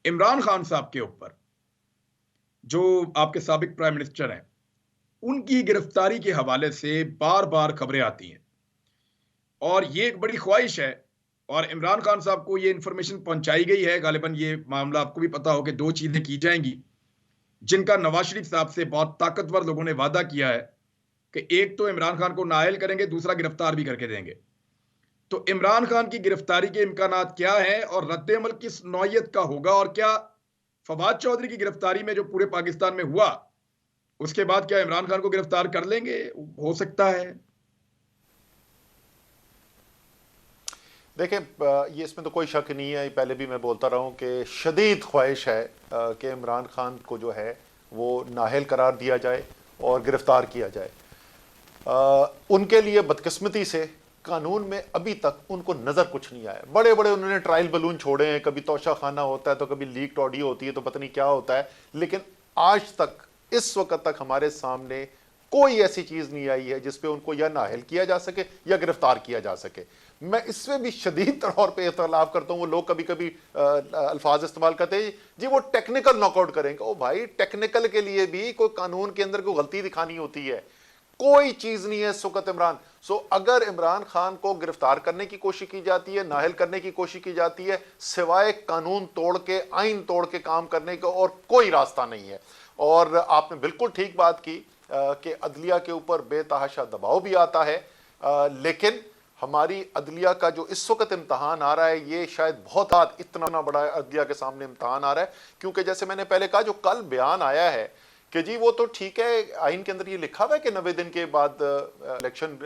इमरान खान साहब के ऊपर, जो आपके साबिक प्राइम मिनिस्टर हैं, उनकी गिरफ्तारी के हवाले से बार बार खबरें आती हैं और ये एक बड़ी ख्वाहिश है और इमरान खान साहब को ये इंफॉर्मेशन पहुंचाई गई है। गालिबन ये मामला आपको भी पता हो कि दो चीजें की जाएंगी जिनका नवाज शरीफ साहब से बहुत ताकतवर लोगों ने वादा किया है कि एक तो इमरान खान को नाअहल करेंगे, दूसरा गिरफ्तार भी करके देंगे। तो इमरान खान की गिरफ्तारी के इम्कानात क्या हैं और रद्द-ए-अमल किस नौइयत का होगा और क्या फवाद चौधरी की गिरफ्तारी में जो पूरे पाकिस्तान में हुआ, उसके बाद क्या इमरान खान को गिरफ्तार कर लेंगे? हो सकता है। देखें, ये इसमें तो कोई शक नहीं है, पहले भी मैं बोलता रहा हूँ कि शदीद ख्वाहिश है कि इमरान खान को जो है वो नाअहल करार दिया जाए और गिरफ्तार किया जाए। उनके लिए बदकिस्मती से कानून में अभी तक उनको नज़र कुछ नहीं आया। बड़े बड़े उन्होंने ट्रायल बलून छोड़े हैं, कभी तोशा खाना होता है तो कभी लीक्ड ऑडियो होती है तो पता नहीं क्या होता है, लेकिन आज तक इस वक्त तक हमारे सामने कोई ऐसी चीज़ नहीं आई है जिसपे उनको या नाअहल किया जा सके या गिरफ्तार किया जा सके। मैं इसमें भी शदीद तौर पे इख्तलाफ करता हूँ। वो लोग कभी कभी अल्फाज इस्तेमाल करते हैं, जी वो टेक्निकल नॉकआउट करेंगे। ओ भाई, टेक्निकल के लिए भी कोई कानून के अंदर कोई गलती दिखानी होती है। कोई चीज नहीं है इस वक्त इमरान। अगर इमरान खान को गिरफ्तार करने की कोशिश की जाती है, नाअहल करने की कोशिश की जाती है, सिवाय कानून तोड़ के, आइन तोड़ के काम करने का और कोई रास्ता नहीं है। और आपने बिल्कुल ठीक बात की कि अदलिया के ऊपर बेतहाशा दबाव भी आता है, लेकिन हमारी अदलिया का जो इस वक्त इम्तहान आ रहा है, ये शायद बहुत इतना बड़ा अदलिया के सामने इम्तहान आ रहा है। क्योंकि जैसे मैंने पहले कहा, जो कल बयान आया है कि जी वो तो ठीक है, आइन के अंदर ये लिखा हुआ है कि 90 दिन के बाद इलेक्शन,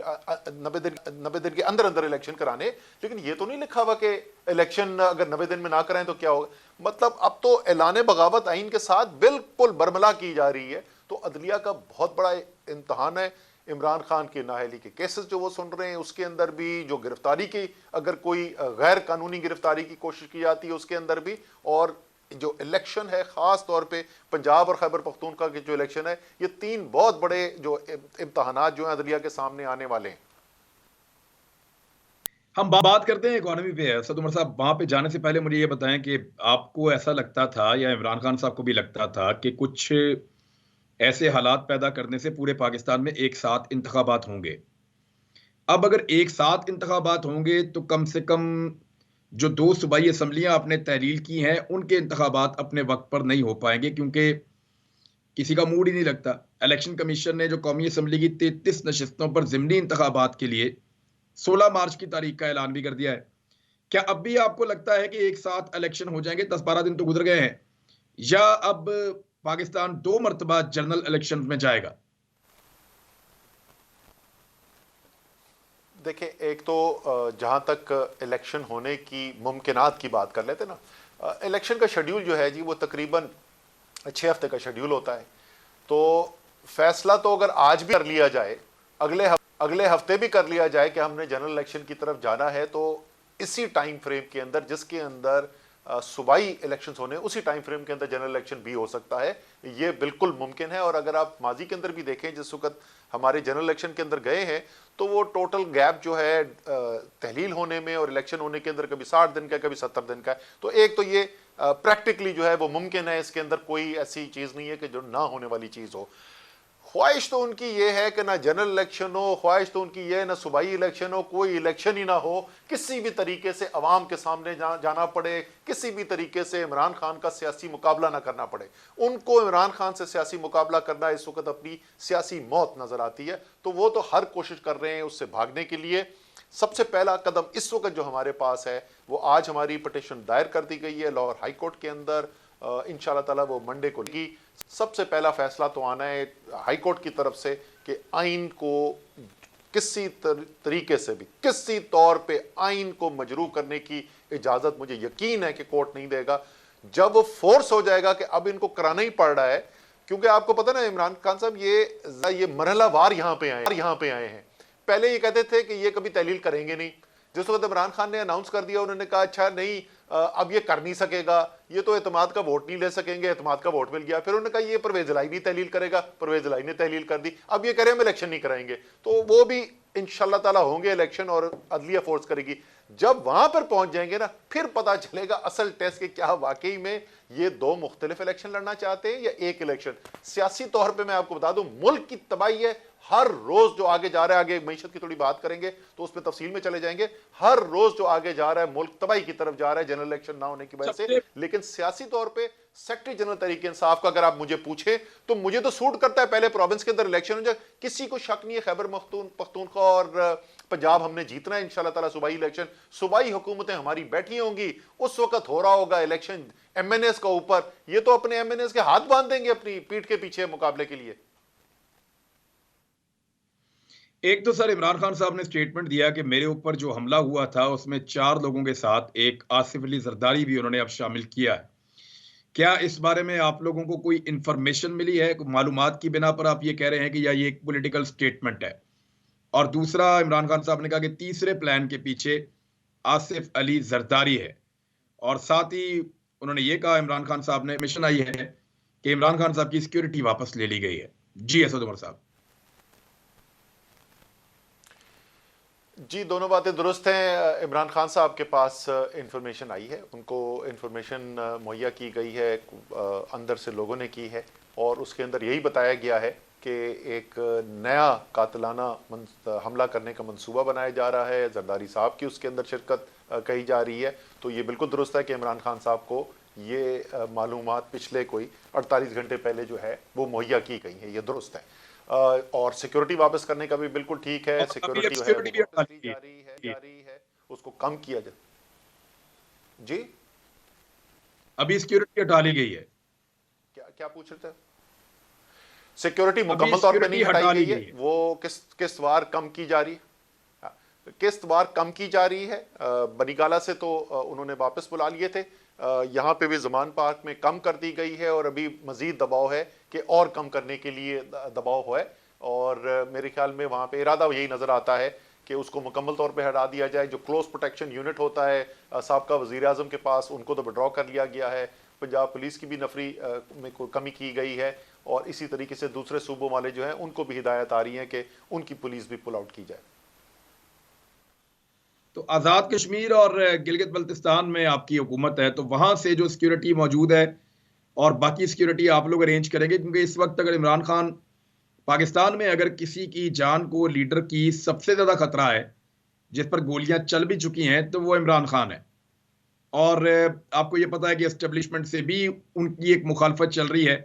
90 दिन के अंदर अंदर इलेक्शन कराने, लेकिन ये तो नहीं लिखा हुआ कि इलेक्शन अगर 90 दिन में ना कराएं तो क्या होगा। मतलब अब तो ऐलान बगावत आइन के साथ बिल्कुल बरमला की जा रही है। तो अदलिया का बहुत बड़ा इम्तहान है। इमरान खान की नाअहली के केसेस जो वो सुन रहे हैं, उसके अंदर भी जो गिरफ्तारी की, अगर कोई गैर कानूनी गिरफ्तारी की कोशिश की जाती है उसके अंदर भी, और जो इलेक्शन है खास तौर पे पंजाब और खैबर पख्तूनख्वा के जो इलेक्शन है, ये तीन बहुत बड़े जो इम्तहानात जो हैं अदलिया के सामने आने वाले हैं। हम बात करते हैं इकोनॉमी पे। असद उमर साहब, वहां पे जाने से पहले मुझे ये बताएं कि आपको ऐसा लगता था या इमरान खान साहब को भी लगता था कि कुछ ऐसे हालात पैदा करने से पूरे पाकिस्तान में एक साथ इंतखाबात होंगे? अब अगर एक साथ इंतखाबात होंगे तो कम से कम जो दो सूबाई असम्बलियां आपने तहलील की हैं, उनके इंतखाबात अपने वक्त पर नहीं हो पाएंगे, क्योंकि किसी का मूड ही नहीं लगता। इलेक्शन कमीशन ने जो कौमी असम्बली की 33 नशिस्तों पर ज़िमनी इंतखाबात के लिए 16 मार्च की तारीख का ऐलान भी कर दिया है। क्या अब भी आपको लगता है कि एक साथ इलेक्शन हो जाएंगे? 10-12 दिन तो गुजर गए हैं। या अब पाकिस्तान 2 मरतबा जनरल इलेक्शन में जाएगा? देखिए, एक तो जहाँ तक इलेक्शन होने की मुमकिनात की बात कर लेते ना, इलेक्शन का शेड्यूल जो है जी वो तकरीबन 6 हफ्ते का शेड्यूल होता है। तो फैसला तो अगर आज भी कर लिया जाए, अगले हफ्ते भी कर लिया जाए कि हमने जनरल इलेक्शन की तरफ जाना है, तो इसी टाइम फ्रेम के अंदर, जिसके अंदर सूबाई इलेक्शन होने, उसी टाइम फ्रेम के अंदर जनरल इलेक्शन भी हो सकता है। ये बिल्कुल मुमकिन है। और अगर आप माजी के अंदर भी देखें, जिस वक्त हमारे जनरल इलेक्शन के अंदर गए हैं, तो वो टोटल गैप जो है तहलील होने में और इलेक्शन होने के अंदर कभी 60 दिन का, कभी 70 दिन का है। तो एक तो ये प्रैक्टिकली जो है वो मुमकिन है, इसके अंदर कोई ऐसी चीज़ नहीं है कि जो ना होने वाली चीज़ हो। ख्वाहिश तो उनकी ये है कि ना जनरल इलेक्शन हो, ख्वाहिश तो उनकी ये है ना सूबाई इलेक्शन हो, कोई इलेक्शन ही ना हो, किसी भी तरीके से अवाम के सामने जाना पड़े, किसी भी तरीके से इमरान खान का सियासी मुकाबला ना करना पड़े। उनको इमरान खान से सियासी मुकाबला करना इस वक्त अपनी सियासी मौत नज़र आती है। तो वो तो हर कोशिश कर रहे हैं उससे भागने के लिए। सबसे पहला कदम इस वक्त जो हमारे पास है, वो आज हमारी पटिशन दायर कर दी गई है लाहौर हाई कोर्ट के अंदर। इंशाल्लाह ताला वो मंडे को लगी। सबसे पहला फैसला तो आना है हाई कोर्ट की तरफ से कि आइन को किसी तरीके से भी, किसी तौर पे आइन को मजरू करने की इजाज़त मुझे यकीन है कि कोर्ट नहीं देगा। जब वो फोर्स हो जाएगा कि अब इनको कराना ही पड़ रहा है, क्योंकि आपको पता ना इमरान खान साहब ये मरहलावार यहाँ पे आए हैं। पहले ये कहते थे कि ये कभी तहलील करेंगे नहीं। जिस वक्त इमरान खान ने अनाउंस कर दिया, उन्होंने कहा अच्छा नहीं, अब ये कर नहीं सकेगा, ये तो एतमाद का वोट नहीं ले सकेंगे। एतमाद का वोट मिल गया। फिर उन्होंने कहा ये परवेज लाई नहीं तहलील करेगा, परवेज लाई ने तहलील कर दी। अब ये कह रहे हैं हम इलेक्शन नहीं कराएंगे। तो वो भी इंशाल्लाह ताला होंगे इलेक्शन और अदलिया फोर्स करेगी। जब वहां पर पहुंच जाएंगे ना, फिर पता चलेगा असल टेस्ट के क्या वाकई में ये दो मुख्तलिफ इलेक्शन लड़ना चाहते हैं या एक इलेक्शन। सियासी तौर पे मैं आपको बता दूं, मुल्क की तबाही है। हर रोज जो आगे जा रहा है, आगे मईशत की थोड़ी बात करेंगे तो उस पर तफसील में चले जाएंगे, हर रोज जो आगे जा रहा है मुल्क तबाही की तरफ जा रहा है जनरल इलेक्शन ना होने की वजह से। लेकिन सियासी तौर पे सेक्रेटरी जनरल तरीके इंसाफ का अगर आप मुझे पूछे तो मुझे तो सूट करता है पहले प्रोविंस के अंदर इलेक्शन हो जाए, किसी को शक नहीं है खैबर पख्तूनख्वा और पंजाब हमने जीतना है इंशाल्लाह ताला। सूबाई इलेक्शन, सूबाई हुकूमतें हमारी बैठी होंगी, उस वक्त हो रहा होगा इलेक्शन एमएनएस का ऊपर, ये तो अपने एमएनएस के हाथ बांध देंगे अपनी पीठ के पीछे मुकाबले के लिए। एक तो सर इमरान खान साहब ने स्टेटमेंट दिया कि मेरे ऊपर जो हमला हुआ था उसमें 4 लोगों के साथ एक आसिफ अली जरदारी भी उन्होंने अब शामिल किया है। क्या इस बारे में आप लोगों को कोई इंफॉर्मेशन मिली है, मालूमात की बिना पर आप ये कह रहे हैं कि या ये एक पॉलिटिकल स्टेटमेंट है? और दूसरा, इमरान खान साहब ने कहा कि तीसरे प्लान के पीछे आसिफ अली जरदारी है, और साथ ही उन्होंने ये कहा, इमरान खान साहब ने मिशन आई है कि इमरान खान साहब की सिक्योरिटी वापस ले ली गई है। जी असद उमर साहब। जी, दोनों बातें दुरुस्त हैं। इमरान खान साहब के पास इंफॉर्मेशन आई है, उनको इंफॉर्मेशन मुहैया की गई है, अंदर से लोगों ने की है, और उसके अंदर यही बताया गया है कि एक नया कातिलाना हमला करने का मंसूबा बनाया जा रहा है, जरदारी साहब की उसके अंदर शिरकत कही जा रही है। तो ये बिल्कुल दुरुस्त है कि इमरान खान साहब को ये मालूमात पिछले कोई 48 घंटे पहले जो है वो मुहैया की गई है, ये दुरुस्त है। और सिक्योरिटी वापस करने का भी बिल्कुल ठीक है, सिक्योरिटी जो है जारी है, उसको कम किया जाए। जी, अभी सिक्योरिटी हटा ली गई है। क्या पूछ रहे थे? सिक्योरिटी मुकम्मल तौर पे नहीं हटाई गई है, वो किस्तवार कम की जा रही है, किस्तवार कम की जा रही है। बनीगाला से तो उन्होंने वापस बुला लिए थे, यहाँ पे भी ज़मान पार्क में कम कर दी गई है, और अभी मज़ीद दबाव है कि और कम करने के लिए दबाव है, और मेरे ख्याल में वहाँ पे इरादा यही नज़र आता है कि उसको मुकम्मल तौर पे हटा दिया जाए। जो क्लोज प्रोटेक्शन यूनिट होता है साबका वज़ीर आज़म के पास, उनको तो विड्रॉ कर लिया गया है। पंजाब पुलिस की भी नफरी में कमी की गई है, और इसी तरीके से दूसरे सूबों वाले जो हैं उनको भी हिदायत आ रही है कि उनकी पुलिस भी पुल आउट की जाए। तो आज़ाद कश्मीर और गिलगित बल्तिस्तान में आपकी हुकूमत है, तो वहां से जो सिक्योरिटी मौजूद है और बाकी सिक्योरिटी आप लोग अरेंज करेंगे, क्योंकि इस वक्त अगर इमरान खान पाकिस्तान में अगर किसी की जान को, लीडर की सबसे ज्यादा खतरा है, जिस पर गोलियां चल भी चुकी हैं, तो वो इमरान खान है। और आपको ये पता है कि एस्टेब्लिशमेंट से भी उनकी एक मुखालफत चल रही है।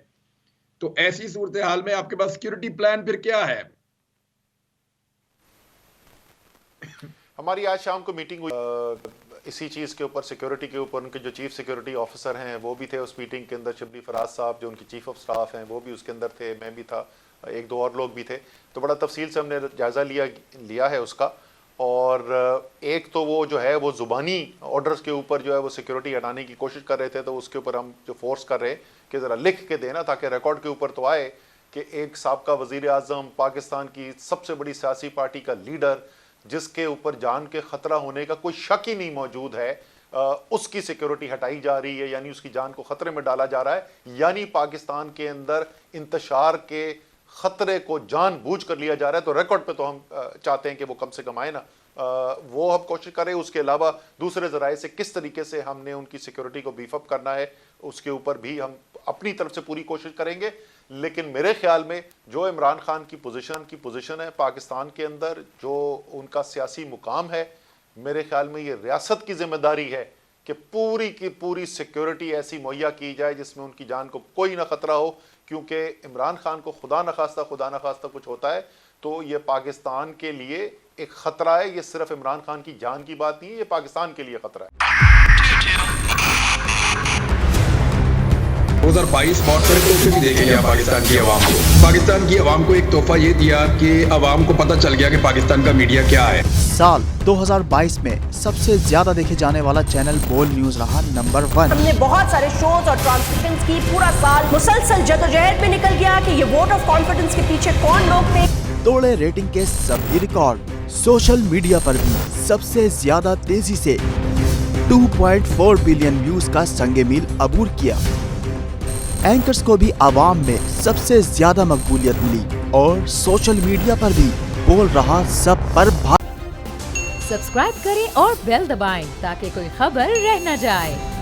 तो ऐसी सूरत हाल में आपके पास सिक्योरिटी प्लान फिर क्या है? हमारी आज शाम को मीटिंग हुई इसी चीज़ के ऊपर, सिक्योरिटी के ऊपर। उनके जो चीफ सिक्योरिटी ऑफिसर हैं वो भी थे उस मीटिंग के अंदर, शिबली फराज साहब जो उनकी चीफ ऑफ स्टाफ हैं वो भी उसके अंदर थे, मैं भी था, एक दो और लोग भी थे। तो बड़ा तफसील से हमने जायज़ा लिया है उसका। और एक तो वो जो है वो ज़ुबानी ऑर्डर्स के ऊपर जो है वो सिक्योरिटी हटाने की कोशिश कर रहे थे, तो उसके ऊपर हम जो फोर्स कर रहे हैं कि ज़रा लिख के देना, ताकि रिकॉर्ड के ऊपर तो आए कि एक साबका वज़ीर आज़म, पाकिस्तान की सबसे बड़ी सियासी पार्टी का लीडर, जिसके ऊपर जान के ख़तरा होने का कोई शक ही नहीं मौजूद है, उसकी सिक्योरिटी हटाई जा रही है, यानी उसकी जान को ख़तरे में डाला जा रहा है, यानी पाकिस्तान के अंदर इंतशार के ख़तरे को जानबूझ कर लिया जा रहा है। तो रिकॉर्ड पे तो हम चाहते हैं कि वो कम से कम आए ना, वो हम कोशिश करें। उसके अलावा दूसरे ज़राए से किस तरीके से हमने उनकी सिक्योरिटी को बीफअप करना है, उसके ऊपर भी हम अपनी तरफ से पूरी कोशिश करेंगे। लेकिन मेरे ख्याल में जो इमरान खान की पोजीशन है पाकिस्तान के अंदर, जो उनका सियासी मुकाम है, मेरे ख्याल में ये रियासत की जिम्मेदारी है कि पूरी की पूरी सिक्योरिटी ऐसी मुहैया की जाए जिसमें उनकी जान को कोई ना खतरा हो। क्योंकि इमरान खान को खुदा न खास्ता कुछ होता है तो ये पाकिस्तान के लिए एक ख़तरा है। ये सिर्फ इमरान खान की जान की बात नहीं है, ये पाकिस्तान के लिए ख़तरा है। 2022 बहुत सारे तोहफे भी देखे गया पाकिस्तान की आवाम को। पाकिस्तान की आवाम को एक तोहफा ये दिया कि आवाम को पता चल गया कि पाकिस्तान का मीडिया क्या है। साल 2022 में सबसे ज्यादा देखे जाने वाला चैनल बोल न्यूज रहा नंबर 1। हमने बहुत सारे शोज और ट्रांसमिशंस की, पूरा साल मुसलसल जदोजहद में निकल गया कि ये वोट ऑफ कॉन्फिडेंस के पीछे कौन लोग थे। तोड़े रेटिंग के सभी रिकॉर्ड। सोशल मीडिया पर भी सबसे ज्यादा तेजी से 2.4 बिलियन व्यूज का संगे मील अबूर किया। एंकर्स को भी आवाम में सबसे ज्यादा मकबूलियत मिली और सोशल मीडिया पर भी बोल रहा सब पर सब्सक्राइब करें और बेल दबाएं ताकि कोई खबर रह न जाए।